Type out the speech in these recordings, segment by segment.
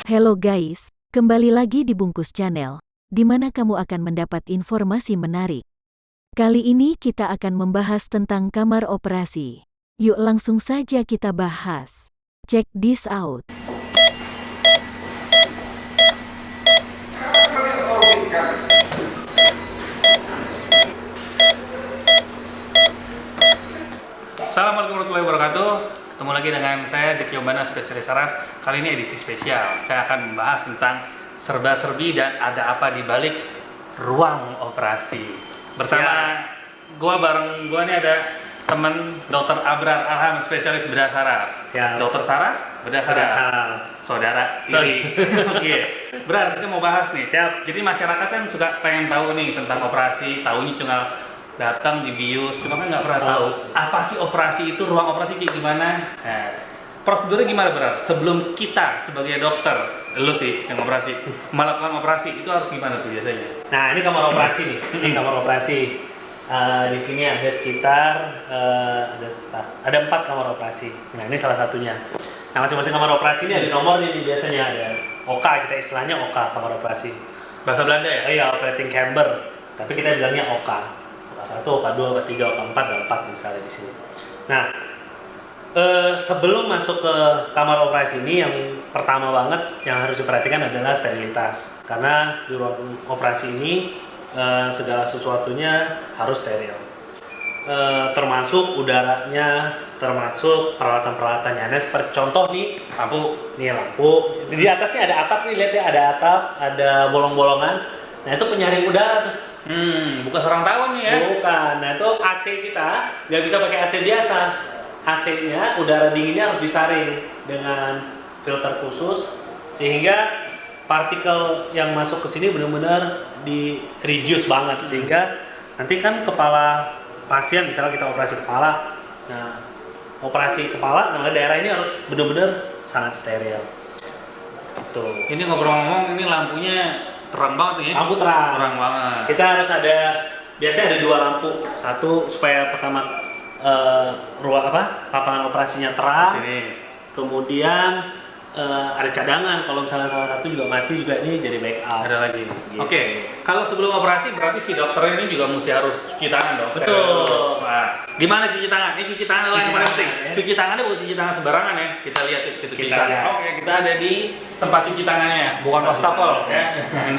Hello guys, kembali lagi di Bungkus Channel, di mana kamu akan mendapat informasi menarik. Kali ini kita akan membahas tentang kamar operasi. Yuk langsung saja kita bahas. Check this out. Assalamualaikum warahmatullahi wabarakatuh. Ketemu lagi dengan saya Zeki Yombana, spesialis saraf. Kali ini edisi spesial. Saya akan membahas tentang serba-serbi dan ada apa di balik ruang operasi. Bersama bareng gua nih ada teman Dr. Abrar Arham, spesialis bedah saraf. Dokter saraf, bedah saraf. Saudara iri. Oke. Brar, kita mau bahas nih. Jadi masyarakat kan suka pengen tahu nih tentang operasi, taunya cuma datang di bius, cuma kan nggak pernah tahu apa sih operasi itu, ruang operasi kayak gimana. Nah, prosedurnya gimana Brar? Sebelum kita sebagai dokter, lo sih yang operasi, melakukan operasi itu harus gimana tuh biasanya? Nah, ini kamar operasi nih. Ini kamar operasi. Di sini ada sekitar ada 4 kamar operasi. Nah, ini salah satunya. Nah, masing-masing kamar operasi ini ada nomornya nih, biasanya ada OK, kita istilahnya OK kamar operasi. Bahasa Belanda ya? Iya, operating chamber. Tapi kita bilangnya OK. OK1, OK2, OK3, OK4, ada 4 misalnya di sini. Nah, sebelum masuk ke kamar operasi ini, yang pertama banget yang harus diperhatikan adalah sterilitas. Karena di ruang operasi ini segala sesuatunya harus steril. Termasuk udaranya, termasuk peralatan-peralatannya. Nah, seperti contoh nih, lampu. Di atasnya ada atap nih, lihat ya, ada atap, ada bolong-bolongan. Nah, itu penyaring udara tuh. Bukan seorang tawon nih ya? Bukan. Nah, itu AC kita nggak bisa pakai AC biasa. AC-nya, udara dinginnya harus disaring dengan filter khusus sehingga partikel yang masuk ke sini benar-benar di reduce banget, sehingga nanti kan kepala pasien, misalnya kita operasi kepala. Nah, operasi kepala, nah daerah ini harus benar-benar sangat steril. Tuh. Ini ngobrol-ngomong, ini lampunya terang banget nih. Lampu terang. Terang banget. Kita harus ada, biasanya ada 2 lampu. Satu supaya pertama lapangan operasinya terang. Sini. Kemudian ada cadangan, kalau misalnya salah satu juga mati juga ini jadi backup. Ada lagi. Gitu. Oke. Kalau sebelum operasi berarti si dokter ini juga mesti harus cuci tangan dong. Betul. Nah, gimana cuci tangan? Ini cuci tangan adalah yang paling penting. Ya. Cuci tangannya bukan cuci tangan sembarangan ya. Kita lihat kita cuci tangan. lihat. Oke, kita ada di tempat cuci tangannya, bukan wastafel ya.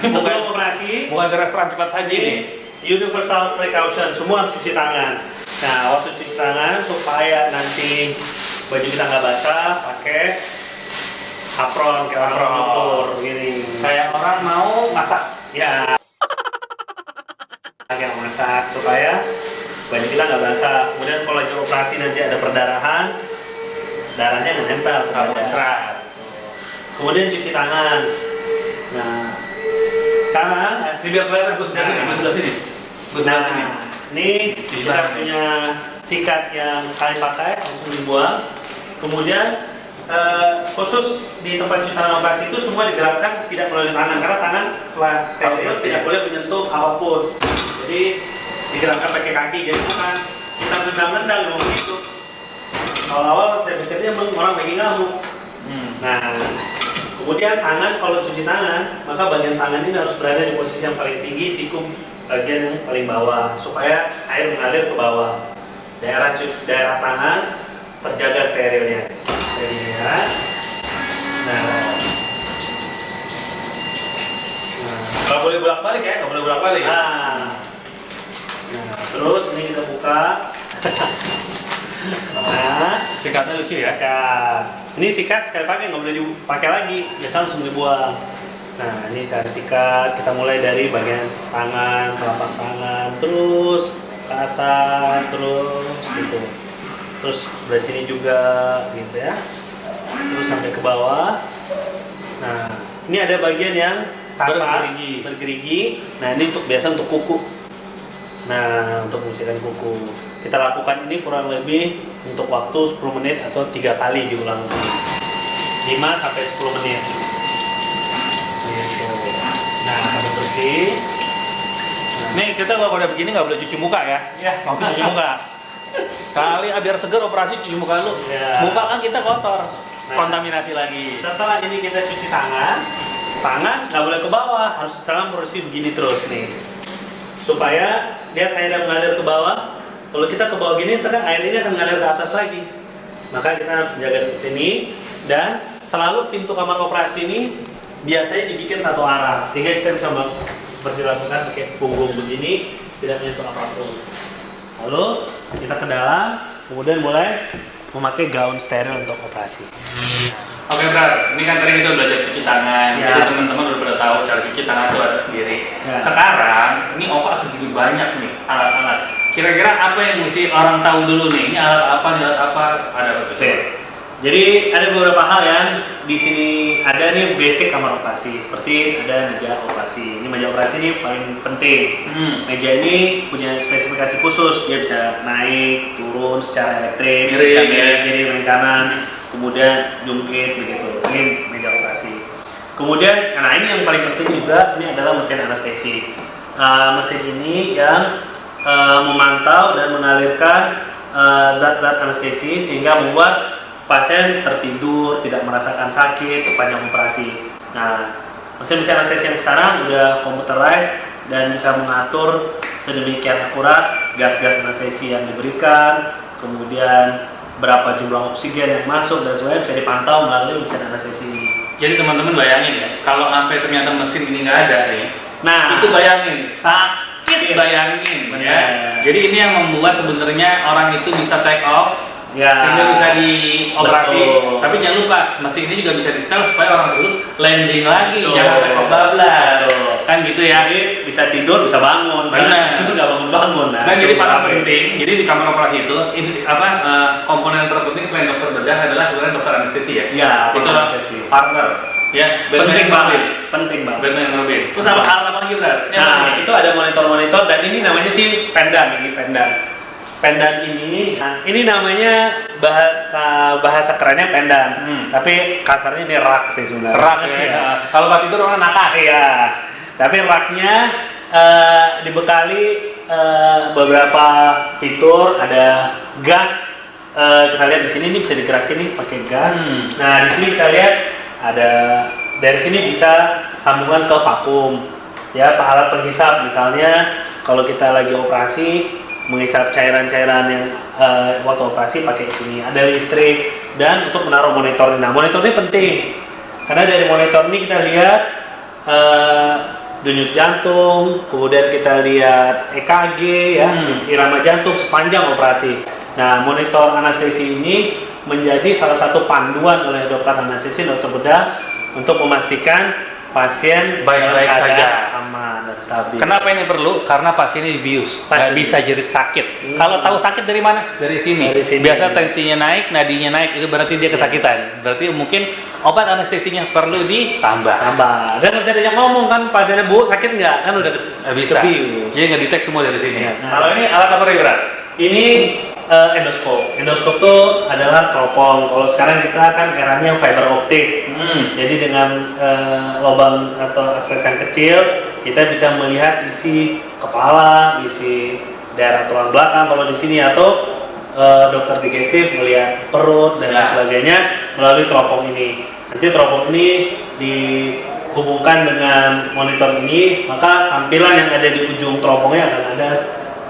Sebelum operasi, bukan di restoran cepat saji nih. universal precaution, semua harus cuci tangan. Nah, waktu cuci tangan supaya nanti baju kita nggak basah, pakai apron kayak orang motor gini. Kayak orang mau masak. Ya, kayak masak supaya baju kita nggak basah. Kemudian kalau lagi operasi nanti ada perdarahan, darahnya nggak nempel ke badan. Kemudian cuci tangan. Nah, sekarang Biar kelihatan gue sebelah sini. Ini kita punya sikat yang sekali pakai langsung dibuang. Kemudian khusus di tempat cuci tangan operasi itu semua digerakkan tidak melalui tangan, karena tangan setelah steril tidak boleh menyentuh apapun. Jadi digerakkan pakai kaki, jadi bukan kita nendang-nendang ngomong gitu. Awal-awal saya pikirnya orang lagi ngamuk. Nah, kemudian tangan, kalau cuci tangan maka bagian tangan ini harus berada di posisi yang paling tinggi, siku bagian yang paling bawah supaya air mengalir ke bawah. Daerah tangan terjaga sterilnya. Nah, Kalau boleh bolak-balik ya, nggak boleh bolak-balik. nah, terus ini kita buka. Nah, Sikatnya lucu ya. sikat. Ini sikat sekali pakai, nggak boleh dipakai lagi, biasa langsung dibuang. Nah, ini cara sikat. Kita mulai dari bagian tangan, telapak tangan, terus ke atas, terus gitu. Terus dari sini juga, gitu ya. Terus sampai ke bawah. Nah, ini ada bagian yang kasar, bergerigi. Nah, ini biasa untuk kuku. Nah, untuk membersihkan kuku. Kita lakukan ini kurang lebih untuk waktu 10 menit atau 3 kali diulang. 5 sampai 10 menit. Gitu. Nah, sampai bersih. Nih kita kalau udah begini nggak boleh cuci muka ya. Ya, Nggak boleh cuci muka. Kali biar seger operasi cuci muka lu. Ya. Muka kan kita kotor. kontaminasi lagi. Setelah ini kita cuci tangan nggak boleh ke bawah, harus tangan bersih begini terus nih, supaya dia airnya mengalir ke bawah. Kalau kita ke bawah gini, terus air ini akan mengalir ke atas lagi. Maka kita harus menjaga seperti ini, dan selalu pintu kamar operasi ini biasanya dibikin satu arah, sehingga kita bisa berdilakukan pakai punggung begini, tidak menyentuh apapun. Lalu kita ke dalam, kemudian mulai memakai gaun steril untuk operasi. Oke, Bro, ini kan tadi kita belajar cuci tangan. Siap. Jadi teman-teman udah pada tahu cara cuci tangan itu ada sendiri. Ya. Sekarang ini Opa segitu banyak nih alat-alat. Kira-kira apa yang mesti orang tahu dulu nih? Ini alat apa, ini alat apa? Ada apa? Oke. Jadi ada beberapa hal yang di sini ada nih basic kamar operasi, seperti ada meja operasi. Ini meja operasi ini paling penting. Meja ini punya spesifikasi khusus, dia bisa naik, turun secara elektrik, Miring, bisa ya. miring kiri, miring kanan, kemudian jungkit begitu. Ini meja operasi. Kemudian, nah ini yang paling penting juga, ini adalah mesin anestesi. Mesin ini yang memantau dan mengalirkan zat-zat anestesi sehingga membuat pasien tertidur, tidak merasakan sakit sepanjang operasi. Nah, mesin-mesin anestesi yang sekarang udah computerized dan bisa mengatur sedemikian akurat gas-gas anestesi yang diberikan, kemudian berapa jumlah oksigen yang masuk dan sebagainya bisa dipantau melalui mesin anestesi ini. Jadi teman-teman bayangin ya, kalau sampai ternyata mesin ini nggak ada nih, Nah, itu bayangin, sakit bayangin Benar. ya. Jadi ini yang membuat sebenarnya orang itu bisa take off, ya, sehingga bisa dioperasi. Betul. Tapi jangan lupa, mesin ini juga bisa di setel supaya orang itu landing lagi, Betul. jangan take off bablas. Betul. Kan gitu ya. Jadi bisa tidur, bisa bangun. Benar. Itu nggak bangun-bangun. Nah, jadi paling penting, jadi di kamar operasi itu komponen terpenting selain dokter bedah adalah sebenarnya dokter anestesi ya. Ya, Itu anestesi. partner. Ya, Penting banget. Penting banget. Batman yang Robin. Terus apa alat apa lagi, Bro? Nah, itu ada monitor-monitor dan ini namanya sih pendan, ini pendan. Pendan ini, nah, ini namanya bahasa kerennya pendan, tapi kasarnya ini rak sih sebenarnya. Rak ya. Iya. Kalau buat tidur orang nakas. Iya. Tapi raknya dibekali beberapa fitur, ada gas. Kita lihat di sini ini bisa digerakin nih pakai gas. Nah, di sini kita lihat ada dari sini bisa sambungan ke vakum. Ya, alat penghisap misalnya kalau kita lagi operasi menghisap cairan-cairan yang waktu operasi pakai sini. Ada listrik dan untuk menaruh monitor. Nah, monitor ini penting karena dari monitor ini kita lihat denyut jantung, kemudian kita lihat EKG ya, irama jantung sepanjang operasi. Nah, monitor anestesi ini menjadi salah satu panduan oleh dokter anestesi, dokter bedah untuk memastikan pasien Baik-baik dalam keadaan saja. aman dan stabil. Kenapa ini perlu? Karena pasien ini dibius, nggak Pasien. bisa jerit sakit. Kalau tahu sakit dari mana? Dari sini. Dari sini. Biasa tensinya naik, nadinya naik, itu berarti dia kesakitan. Berarti mungkin obat anestesinya perlu ditambah. Tambah. Dan bisa diajak ngomong kan pasiennya, Bu, sakit nggak? Kan udah Nggak bisa. kebius. Jadi nggak detect semua dari sini. Ya. Kalau ini alat apa, Bro? Ini endoskop. Endoskop itu adalah teropong. Kalau sekarang kita kan eranya fiber optik. Jadi dengan lubang atau akses yang kecil, kita bisa melihat isi kepala, isi daerah tulang belakang kalau di sini, atau dokter digestif melihat perut dan sebagainya melalui teropong ini. Nanti teropong ini dihubungkan dengan monitor ini, maka tampilan yang ada di ujung teropongnya akan ada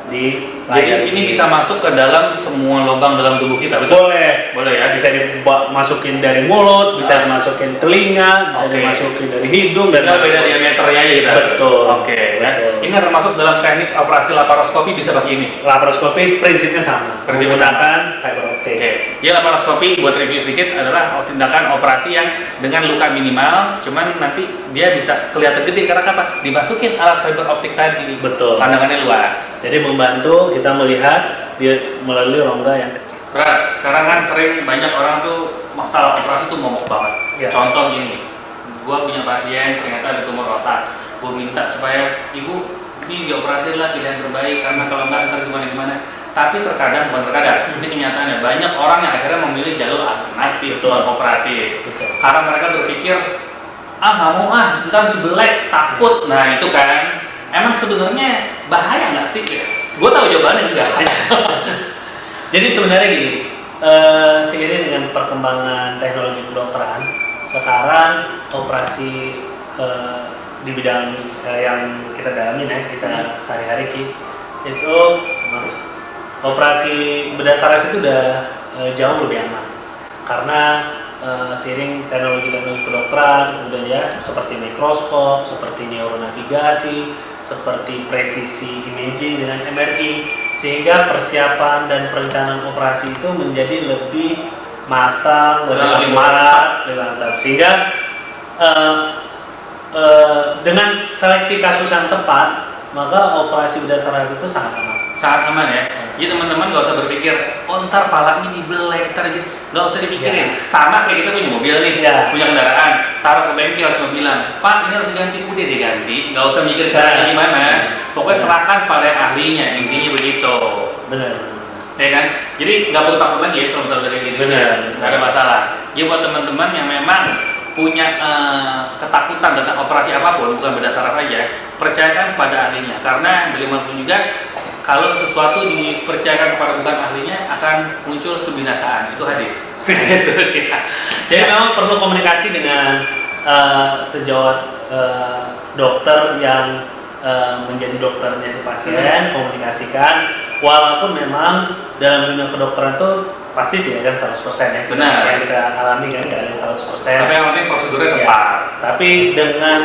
di layar. Jadi ini bisa masuk ke dalam semua lubang dalam tubuh kita, betul? Boleh ya. Bisa dimasukin dari mulut, bisa dimasukin telinga, bisa dimasukin dari hidung, dan Tinggal beda diameternya aja kita. Betul. Oke. Ya. Betul. Ini termasuk dalam teknik operasi laparoskopi bisa pakai ini. Laparoskopi prinsipnya sama, Prinsipnya menggunakan fiber optik. Oke. Jadi laparoskopi buat review sedikit adalah tindakan operasi yang dengan luka minimal, cuman nanti dia bisa kelihatan gede karena apa? Dimasukin alat fiber optik tadi. Betul. Pandangannya luas. Jadi membantu kita melihat dia melalui rongga yang kecil. Berat. Sekarang kan sering banyak orang tuh masalah operasi tuh momok banget. Ya. Contoh gini, gua punya pasien ternyata ada tumor otak. Gua minta supaya ibu ini dioperasi lah pilihan terbaik karena kalau nggak ntar gimana. Tapi terkadang, bukan terkadang, ini kenyataannya banyak orang yang akhirnya memilih jalur alternatif, Betul. kooperatif. Betul. Karena mereka berpikir, nggak mau ntar dibelek, takut. Nah itu kan, emang sebenarnya bahaya nggak sih? Gue tahu jawabannya enggak. Jadi sebenarnya gini, seiring dengan perkembangan teknologi kedokteran, sekarang operasi di bidang yang kita dalami ya, kita sehari-hari itu operasi bedah saraf itu udah jauh lebih aman karena seiring teknologi-teknologi kedokteran, kemudian ya seperti mikroskop, seperti neuronavigasi, seperti presisi imaging dengan MRI, sehingga persiapan dan perencanaan operasi itu menjadi lebih matang, lebih mantap, sehingga dengan seleksi kasus yang tepat, maka operasi bedah saraf itu sangat aman. Sangat aman ya. Jadi teman-teman nggak usah berpikir, oh ntar palanya dibelek, ntar gitu. Nggak usah dipikirin. Sama kayak kita punya mobil nih, punya kendaraan, taruh ke bengkel cuma bilang, Pak ini harus diganti, udah diganti. Nggak usah mikir caranya gimana. Pokoknya serahkan pada yang ahlinya, intinya begitu. Benar. Ya kan? Jadi nggak perlu takut lagi ya kalau misalnya kayak gini. Benar. Nggak ada masalah. Jadi buat teman-teman yang memang punya ketakutan tentang operasi apapun, bukan bedah saraf aja, percayakan pada ahlinya. Karena bagaimanapun juga, kalau sesuatu dipercayakan kepada bukan ahlinya akan muncul kebinasaan. Itu hadis. Jadi memang perlu komunikasi dengan sejawat dokter yang menjadi dokternya si pasien, komunikasikan. Walaupun memang dalam dunia kedokteran itu pasti tidak kan 100% ya. Benar. Yang kita alami kan tidak ada yang 100%. Tapi yang penting prosedurnya tepat. Tapi dengan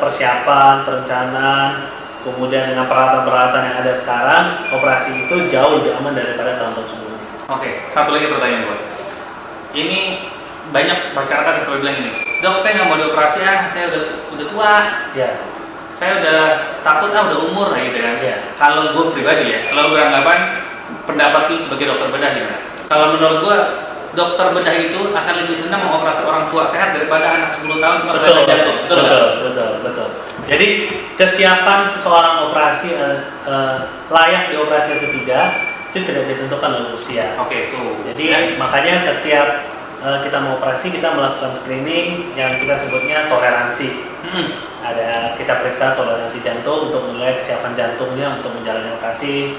persiapan, perencanaan, kemudian dengan peralatan-peralatan yang ada sekarang, operasi itu jauh lebih aman daripada tahun-tahun sebelumnya. Oke, satu lagi pertanyaan gue. Ini banyak masyarakat yang selalu bilang ini, dok saya nggak mau dioperasi ya, saya udah tua. Ya. Saya udah takut udah umur lah gitu kan. Ya. Kalau gue pribadi ya, selalu beranggapan pendapat lu sebagai dokter bedah gimana? Kalau menurut gue, dokter bedah itu akan lebih senang mengoperasi orang tua sehat daripada anak 10 tahun cuma Betul, jantung. betul. Jadi kesiapan seseorang operasi layak dioperasi atau tidak itu tidak ditentukan oleh usia. Oke, tuh. Jadi makanya setiap kita mau operasi kita melakukan screening yang kita sebutnya toleransi. Ada kita periksa toleransi jantung untuk menilai kesiapan jantungnya untuk menjalani operasi.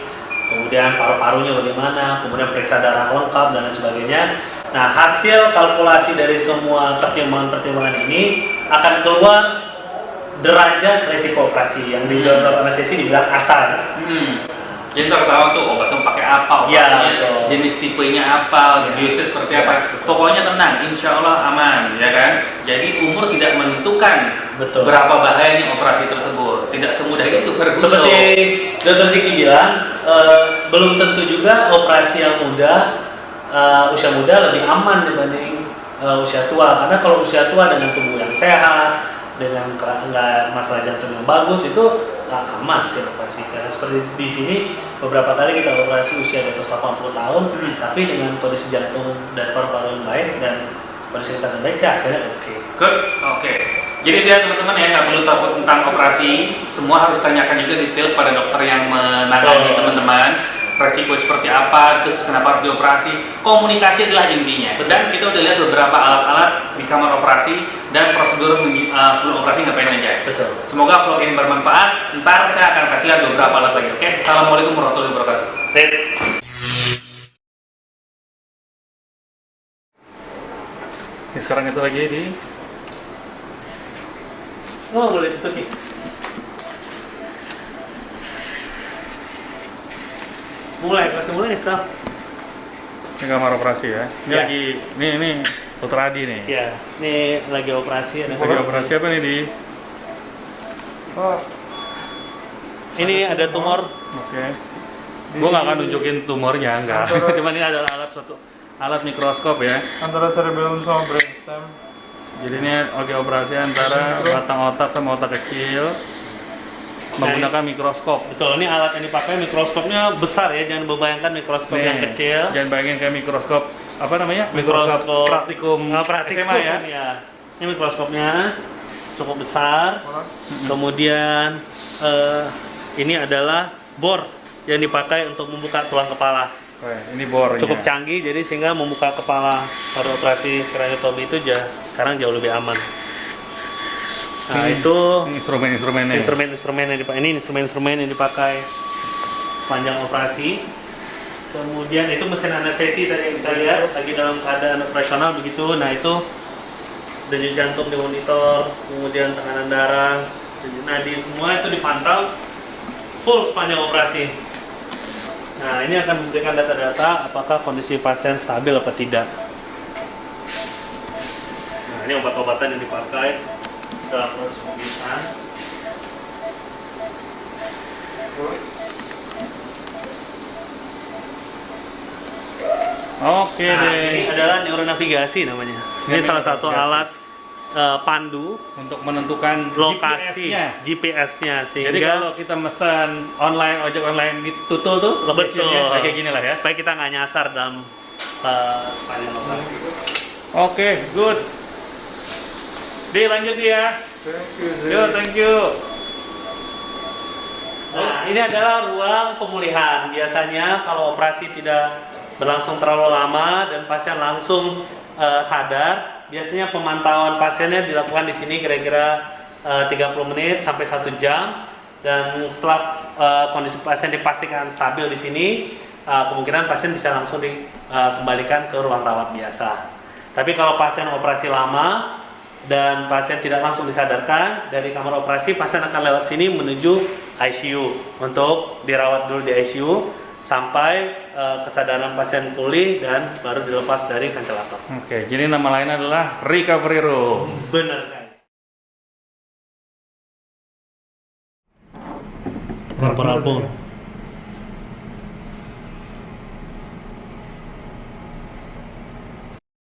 Kemudian paru-parunya bagaimana, kemudian periksa darah lengkap dan lain sebagainya. Nah, hasil kalkulasi dari semua pertimbangan-pertimbangan ini akan keluar derajat resiko operasi yang di dalam anestesi dibilang asal. Jadi ntar tahu tuh obatnya pakai apa, operasinya jenis tipenya apa, dosisnya seperti apa. Pokoknya tenang, insya Allah aman, ya kan? Jadi umur tidak menentukan berapa bahayanya operasi tersebut. Tidak semudah itu, Ferguson. Seperti Dr. Ziki bilang, belum tentu juga operasi yang muda, usia muda lebih aman dibanding usia tua. Karena kalau usia tua dengan tubuh yang sehat, dengan nggak masalah jantung yang bagus itu aman sih operasi. Karena seperti di sini beberapa kali kita operasi usia di atas 80 tahun, tapi dengan kondisi jantung dan paru-paru yang baik dan kondisi kesehatan baik sih hasilnya oke. Good, oke. Jadi dia teman-teman ya nggak perlu takut tentang operasi, semua harus tanyakan juga detail pada dokter yang menangani teman-teman. Resiko seperti apa, terus kenapa harus dioperasi, komunikasi adalah intinya. Dan kita udah lihat beberapa alat-alat di kamar operasi dan prosedur sebelum operasi ngapain aja. Betul. Semoga vlog ini bermanfaat. Ntar saya akan kasih lihat beberapa alat lagi. Oke, assalamualaikum warahmatullahi wabarakatuh. Sip. Sekarang itu lagi di boleh tutup nih. Langsung mulai nih, Staf. Ini kamar operasi ya. Ini lagi, ini Dokter Adi nih. Ya, ini lagi operasi. Lagi operasi apa nih di? Oh, Ini ada tumor. Oke. Gua nggak akan nunjukin tumornya, enggak. Cuman ini adalah alat mikroskop ya. antara cerebellum sama brainstem. Jadi ini lagi operasi antara batang otak sama otak kecil menggunakan mikroskop. Betul, ini alat yang dipakai mikroskopnya besar ya, jangan membayangkan mikroskop yang kecil. Jangan bayangin kayak mikroskop apa namanya? Mikroskop praktikum, praktikum SMA ya. ya. Ini mikroskopnya cukup besar. Kemudian ini adalah bor yang dipakai untuk membuka tulang kepala. Ini bornya. Cukup canggih, jadi sehingga membuka kepala pada operasi craniotomy itu sekarang jauh lebih aman. Nah, itu instrumen-instrumen yang dipakai. Ini instrumen-instrumen yang dipakai sepanjang operasi. Kemudian itu mesin anestesi tadi yang kita lihat lagi dalam keadaan operasional begitu. Nah itu denyut jantung dimonitor, kemudian tekanan darah, denyut nadi semua itu dipantau full sepanjang operasi. Nah ini akan memberikan data-data apakah kondisi pasien stabil atau tidak. Nah ini obat-obatan yang dipakai dalam proses pemeriksaan. Oke Nah, deh. ini adalah neuronavigasi namanya. Ini salah satu alat pandu Untuk menentukan lokasi GPS-nya. GPS-nya sehingga Jadi kalau kita pesan online, ojek online di Tutul tuh, location-nya kayak gini lah ya. supaya kita nggak nyasar dalam sepanjang operasi. Oke, good. Di lanjut ya. Thank you, Zee. Yo, thank you. Nah, ini adalah ruang pemulihan. Biasanya kalau operasi tidak berlangsung terlalu lama dan pasien langsung sadar, biasanya pemantauan pasiennya dilakukan di sini kira-kira 30 menit sampai 1 jam. Dan setelah kondisi pasien dipastikan stabil di sini, kemungkinan pasien bisa langsung dikembalikan ke ruang rawat biasa. Tapi kalau pasien operasi lama dan pasien tidak langsung disadarkan dari kamar operasi, pasien akan lewat sini menuju ICU untuk dirawat dulu di ICU sampai kesadaran pasien pulih dan baru dilepas dari ventilator. Oke, jadi nama lain adalah recovery room. Benar sekali. Rapor